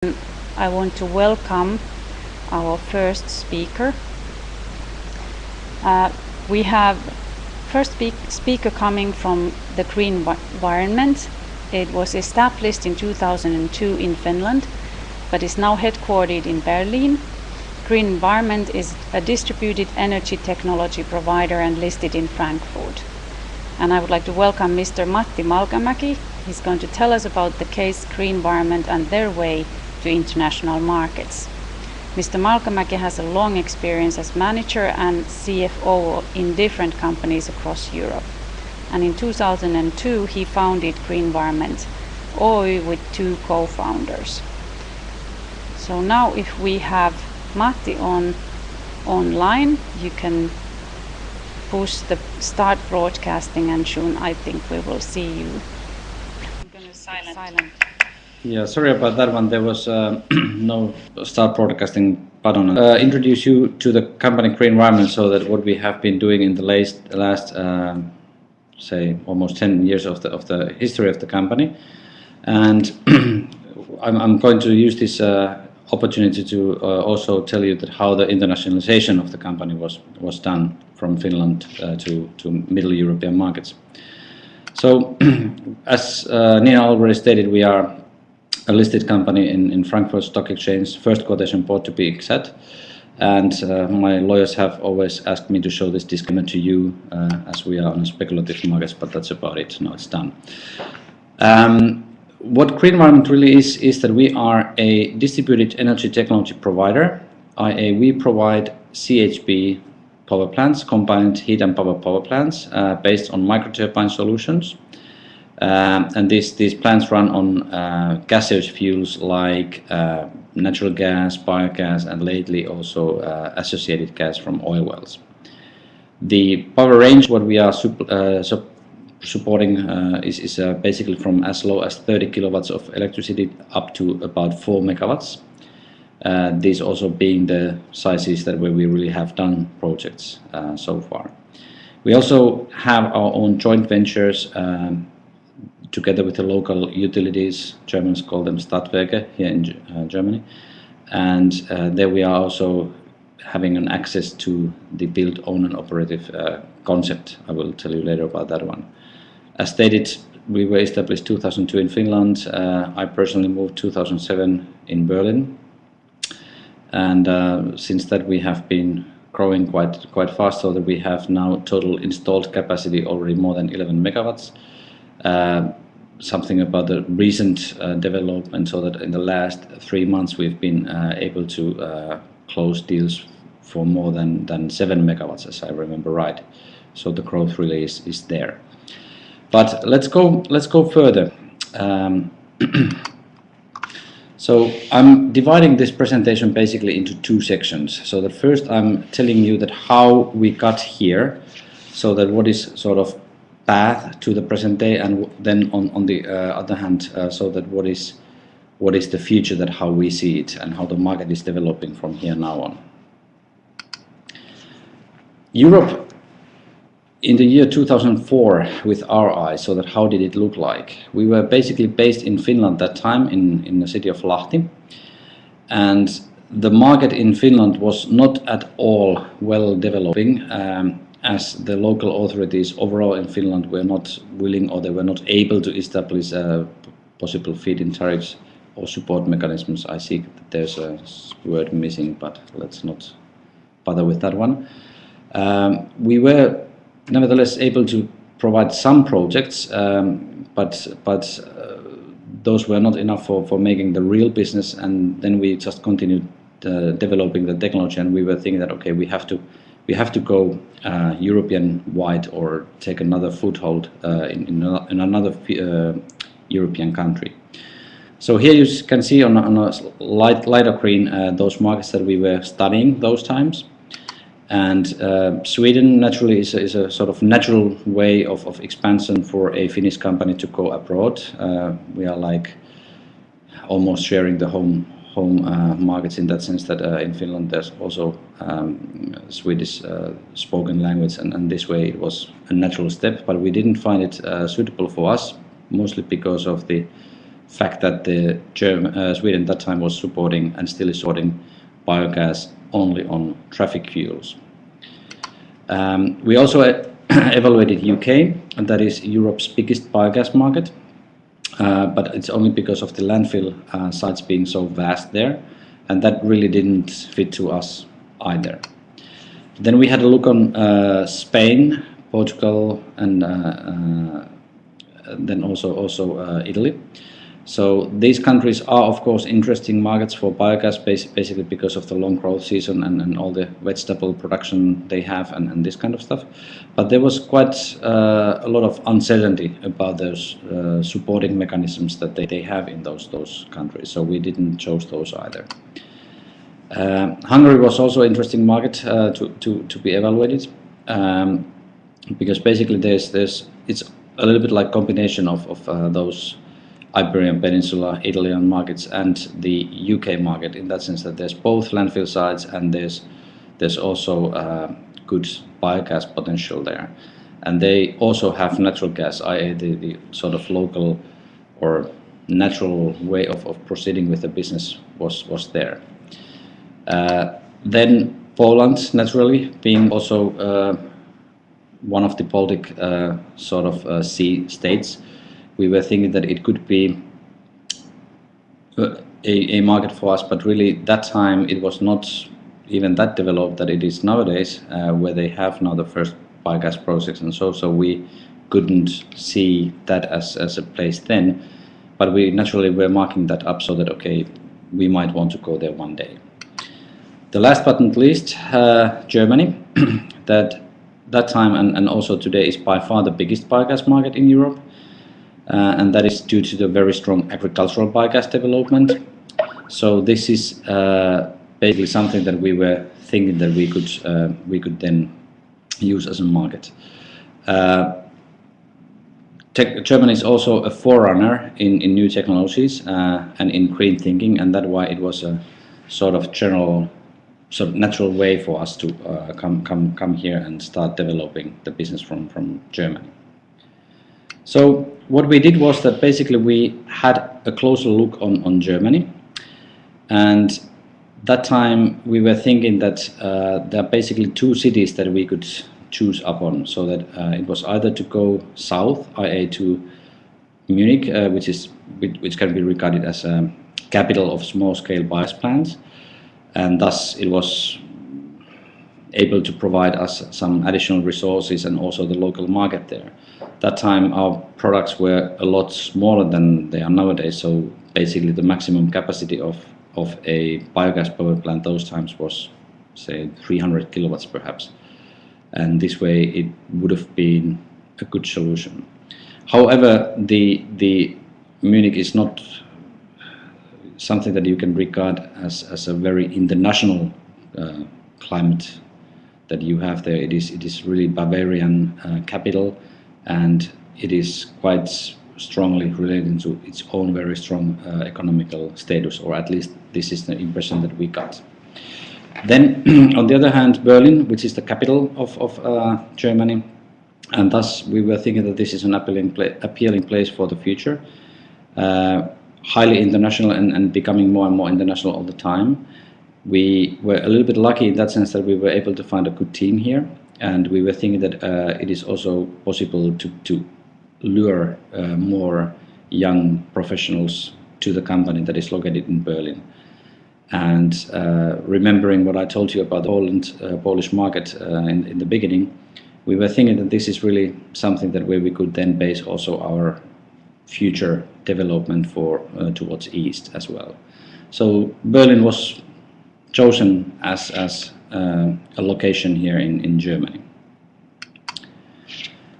I want to welcome our first speaker. We have first speaker coming from the Green Environment. It was established in 2002 in Finland, but is now headquartered in Berlin. Green Environment is a distributed energy technology provider and listed in Frankfurt. And I would like to welcome Mr. Matti Malkamäki. He's going to tell us about the case Green Environment and their way to international markets. Mr. Malkamäki has a long experience as manager and CFO in different companies across Europe. And in 2002 he founded Green Environment Oy with two co-founders. So now if we have Matti online, you can push the start broadcasting, and soon I think we will see you. I'm going to silent. Yeah, sorry about that one. There was no start broadcasting button. Introduce you to the company Green Environment, so that what we have been doing in the last say almost 10 years of the history of the company, and I'm going to use this opportunity to also tell you that how the internationalization of the company was done from Finland to Middle European markets. So, as Nina already stated, we are a listed company in Frankfurt Stock Exchange, first quotation board to be exact, and my lawyers have always asked me to show this disclaimer to you as we are on speculative markets, but that's about it. Now it's done. What Green Environment really is that we are a distributed energy technology provider, i.e. we provide CHP power plants, combined heat and power plants, based on microturbine solutions. And these plants run on gaseous fuels like natural gas, biogas, and lately also associated gas from oil wells. The power range what we are supporting is basically from as low as 30 kilowatts of electricity up to about 4 megawatts. These also being the sizes that where we really have done projects so far. We also have our own joint ventures together with the local utilities. Germans call them Stadtwerke here in Germany, and there we are also having an access to the build, own and operative concept. I will tell you later about that one. As stated, we were established 2002 in Finland. I personally moved 2007 in Berlin, and since that we have been growing quite fast, so that we have now total installed capacity already more than 11 megawatts. Something about the recent development, so that in the last 3 months we've been able to close deals for more than 7 megawatts, as I remember right. So the growth really is there. But let's go further. So I'm dividing this presentation basically into two sections. So the first I'm telling you that how we got here, so that what is sort of path to the present day, and then on the other hand, so that what is the future, that how we see it and how the market is developing from here now on. Europe in the year 2004 with our eyes, so that how did it look like? We were basically based in Finland that time in the city of Lahti, and the market in Finland was not at all well developing, as the local authorities overall in Finland were not willing, or they were not able to establish possible feed-in tariffs or support mechanisms. I see that there's a word missing, but let's not bother with that one. We were nevertheless able to provide some projects, but those were not enough for making the real business, and then we just continued developing the technology, and we were thinking that okay, we have to go European wide or take another foothold in another European country. So here you can see on a lighter green those markets that we were studying those times. And Sweden naturally is a sort of natural way of expansion for a Finnish company to go abroad. We are like almost sharing the home markets in that sense, that in Finland there's also Swedish spoken language, and this way it was a natural step, but we didn't find it suitable for us, mostly because of the fact that Sweden at that time was supporting and still is supporting biogas only on traffic fuels. We also evaluated UK, and that is Europe's biggest biogas market, but it's only because of the landfill sites being so vast there, and that really didn't fit to us either. Then we had a look on Spain, Portugal, and then also Italy. So these countries are of course interesting markets for biogas, basically because of the long growth season and all the vegetable production they have and this kind of stuff. But there was quite a lot of uncertainty about those supporting mechanisms that they have in those countries. So we didn't choose those either. Hungary was also an interesting market to be evaluated, because basically it's a little bit like combination of those Iberian Peninsula, Italian markets and the UK market, in that sense that there's both landfill sites and there's also good biogas potential there. And they also have natural gas, i.e. the sort of local or natural way of proceeding with the business was there. Then Poland, naturally, being also one of the Baltic sort of sea states, we were thinking that it could be a market for us, but really that time it was not even that developed that it is nowadays, where they have now the first biogas projects and so we couldn't see that as a place then, but we naturally were marking that up so that okay, we might want to go there one day. The last but not least, Germany, that time and also today is by far the biggest biogas market in Europe. And that is due to the very strong agricultural biogas development. So this is basically something that we were thinking that we could then use as a market. Germany is also a forerunner in new technologies and in green thinking, and that's why it was a sort of natural way for us to come here and start developing the business from Germany. So what we did was that basically we had a closer look on Germany, and that time we were thinking that there are basically two cities that we could choose upon, so that it was either to go south, i.e. to Munich, which can be regarded as a capital of small-scale biogas plants, and thus it was able to provide us some additional resources and also the local market there. That time our products were a lot smaller than they are nowadays, so basically the maximum capacity of a biogas power plant those times was, say, 300 kilowatts perhaps, and this way it would have been a good solution. However, the Munich is not something that you can regard as a very international climate that you have there. It is really Bavarian capital, and it is quite strongly related to its own very strong economical status, or at least this is the impression that we got. Then on the other hand, Berlin, which is the capital of Germany, and thus we were thinking that this is an appealing place for the future. Highly international and becoming more and more international all the time. We were a little bit lucky in that sense that we were able to find a good team here, and we were thinking that it is also possible to lure more young professionals to the company that is located in Berlin. And remembering what I told you about the Polish market in the beginning, we were thinking that this is really something that where we could then base also our future development for towards east as well. So Berlin was chosen as a location here in Germany.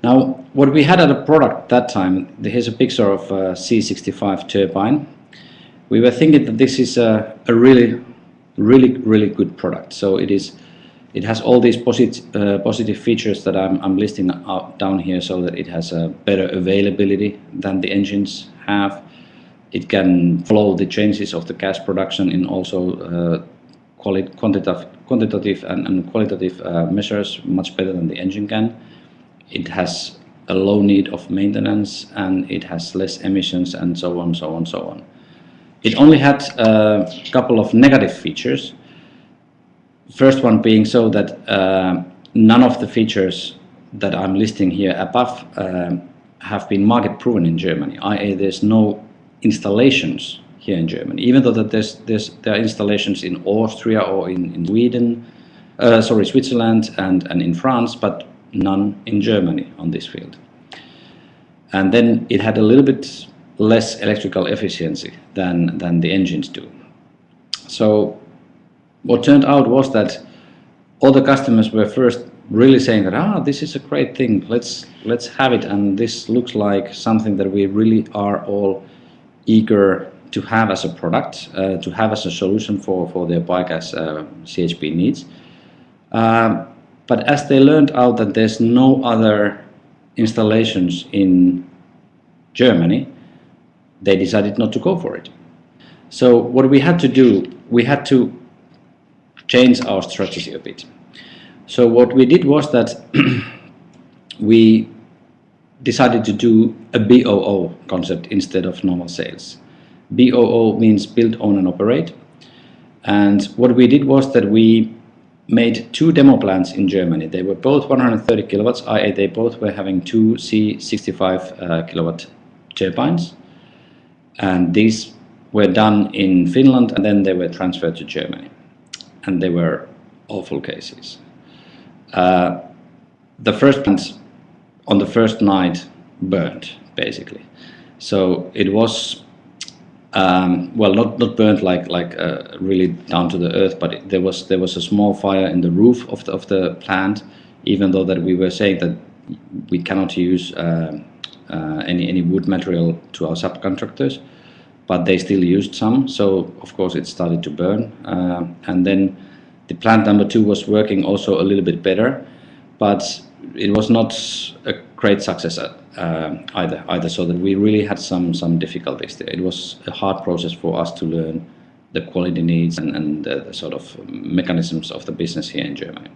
Now, what we had at a product that time, here's a picture of a C65 turbine. We were thinking that this is a really good product. So it has all these positive features that I'm listing out down here, so that it has a better availability than the engines have. It can follow the changes of the gas production in also quantitative and qualitative measures much better than the engine can. It has a low need of maintenance, and it has less emissions, and so on, so on, so on. It only had a couple of negative features. First one being so that none of the features that I'm listing here above have been market proven in Germany, i.e. there's no installations here in Germany, even though that there are installations in Austria or in Sweden, Switzerland and in France, but none in Germany on this field. And then it had a little bit less electrical efficiency than the engines do. So what turned out was that all the customers were first really saying that, this is a great thing, let's have it, and this looks like something that we really are all eager to have as a product, to have as a solution for their biogas CHP needs. But as they learned out that there's no other installations in Germany, they decided not to go for it. So what we had to do, we had to change our strategy a bit. So what we did was that we decided to do a BOO concept instead of normal sales. BOO means build, own and operate. And what we did was that we made 2 demo plants in Germany. They were both 130 kilowatts, i.e. they both were having 2 C65 kilowatt turbines. And these were done in Finland, and then they were transferred to Germany. And they were awful cases. The first plant on the first night burned, basically. So it was, well, not burnt like really down to the earth, but there was a small fire in the roof of the plant, even though that we were saying that we cannot use any wood material to our subcontractors, but they still used some. So of course it started to burn, and then the plant number 2 was working also a little bit better, but it was not a great success either. So that we really had some difficulties there. It was a hard process for us to learn the quality needs and the sort of mechanisms of the business here in Germany.